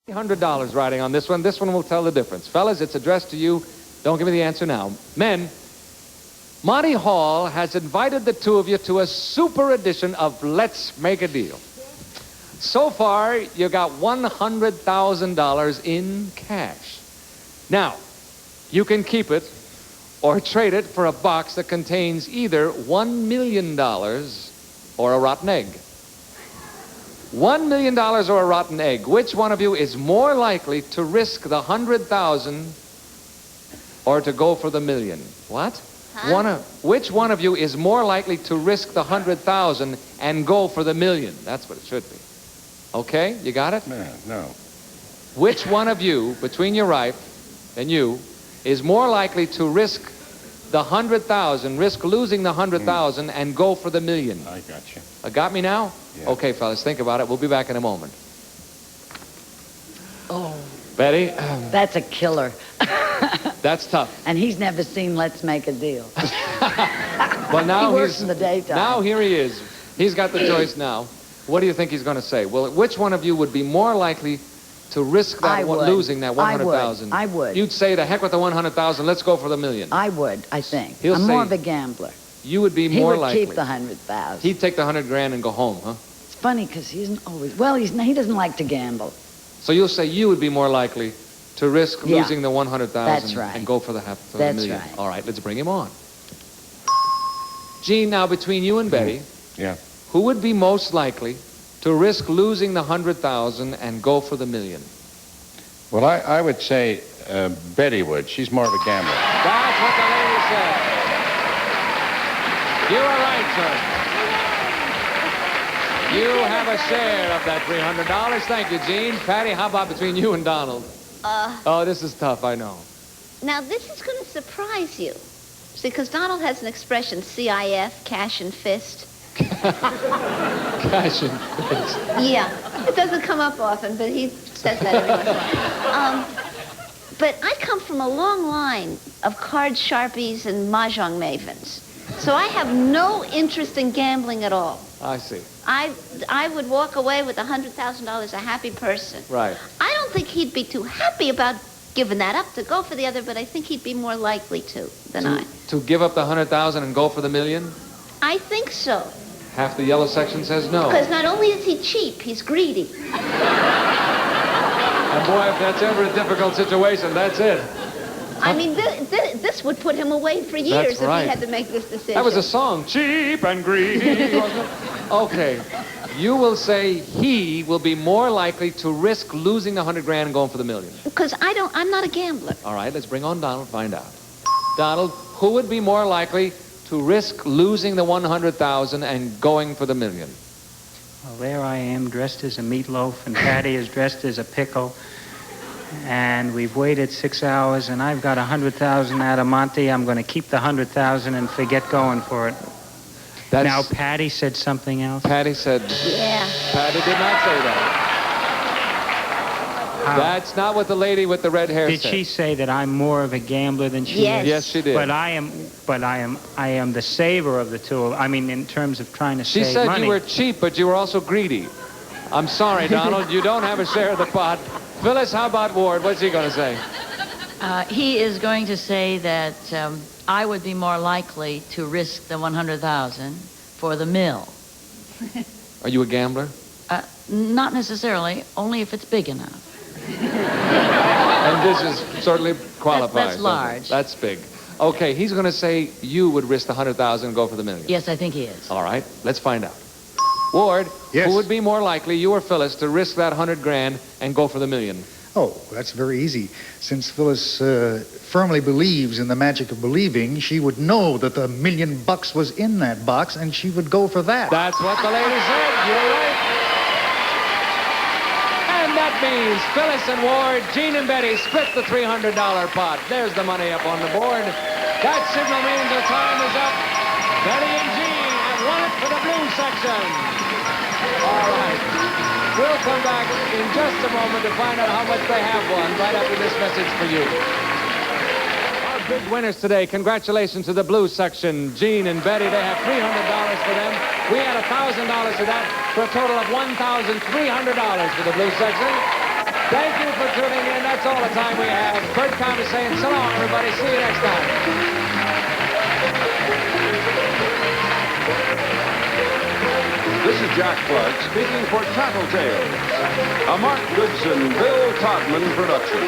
$100 riding on this one. This one will tell the difference. Fellas, it's addressed to you. Don't give me the answer now. Men, Monty Hall has invited the two of you to a super edition of Let's Make a Deal. So far, you got $100,000 in cash. Now, you can keep it or trade it for a box that contains either $1 million or a rotten egg. $1 million or a rotten egg. Which one of you is more likely to risk the 100,000 or to go for the million? What? Huh? Which one of you is more likely to risk the 100,000 and go for the million? That's what it should be. Okay, you got it? No. Which one of you, between your wife and you, is more likely to risk the 100,000, risk losing the 100,000 and go for the million? I got you. Got me now? Yeah. Okay, fellas, think about it. We'll be back in a moment. Oh, Betty? that's a killer. That's tough. And he's never seen Let's Make a Deal. Well, now He works in the daytime. Now here he is. He's got the choice now. What do you think he's going to say? Well, which one of you would be more likely to risk that losing that 100,000? I would. You'd say, to heck with the 100,000, let's go for the million. I would, I think. He'll I'm say- more of a gambler. You would be more likely. He would keep the 100,000. He'd take the 100 grand and go home, huh? It's funny because he isn't always... Well, he doesn't like to gamble. So you'll say you would be more likely to risk Yeah. losing the 100,000 That's right. and go for the for the That's million. right. All right, let's bring him on. Gene, now between you and Betty, Yeah. who would be most likely to risk losing the 100,000 and go for the million? Well, I would say Betty would. She's more of a gambler. That's what the lady said. You are right, sir. You have a share of that $300. Thank you, Gene. Patty, how about between you and Donald? Oh, this is tough, I know. Now, this is going to surprise you. See, because Donald has an expression, CIF, cash and fist. Cash and fist. Yeah, it doesn't come up often, but he says that every once in a while. But I come from a long line of card sharpies and mahjong mavens. So I have no interest in gambling at all. I see. I would walk away with $100,000 a happy person. Right. I don't think he'd be too happy about giving that up to go for the other, but I think he'd be more likely to than I. To give up the 100,000 and go for the million? I think so. Half the yellow section says no. Because not only is he cheap, he's greedy. And boy, if that's ever a difficult situation, that's it. I mean, this would put him away for years That's if right. he had to make this decision. That was a song, Cheap and Greedy, wasn't it? Okay. You will say he will be more likely to risk losing the 100 grand and going for the million. Because I'm not a gambler. All right, let's bring on Donald, find out. Donald, who would be more likely to risk losing the 100,000 and going for the million? Well, there I am dressed as a meatloaf, and Patty is dressed as a pickle. And we've waited 6 hours, and I've got 100,000 out of Monty. I'm going to keep the 100,000 and forget going for it. Now, Patty said something else. Patty said... Yeah. Patty did not say that. That's not what the lady with the red hair Did said. she say that I'm more of a gambler than she Yes. is? Yes, she did. But I am the saver of the two. I mean, in terms of trying to She save said money. you were cheap, but you were also greedy. I'm sorry, Donald. You don't have a share of the pot. Phyllis, how about Ward? What's he going to say? He is going to say that I would be more likely to risk the 100,000 for the mill. Are you a gambler? Not necessarily, only if it's big enough. And this is certainly qualifies. That's doesn't it? large. That's big. Okay, he's going to say you would risk the 100,000 and go for the million. Yes, I think he is. All right, let's find out. Ward, Yes. who would be more likely, you or Phyllis, to risk that 100 grand and go for the million? Oh, that's very easy. Since Phyllis firmly believes in the magic of believing, she would know that the $1 million was in that box, and she would go for that. That's what the lady said. You're right. And that means Phyllis and Ward, Gene and Betty split the $300 pot. There's the money up on the board. That signal means the time is up. Betty and Gene have won it for the blue section. All right. We'll come back in just a moment to find out how much they have won right after this message for you. Our big winners today, congratulations to the blue section. Gene and Betty, they have $300 for them. We had $1,000 for that, for a total of $1,300 for the blue section. Thank you for tuning in. That's all the time we have. Bert Convey saying so long, everybody. See you next time. This is Jack Clark speaking for Tattletales, a Mark Goodson, Bill Todman production.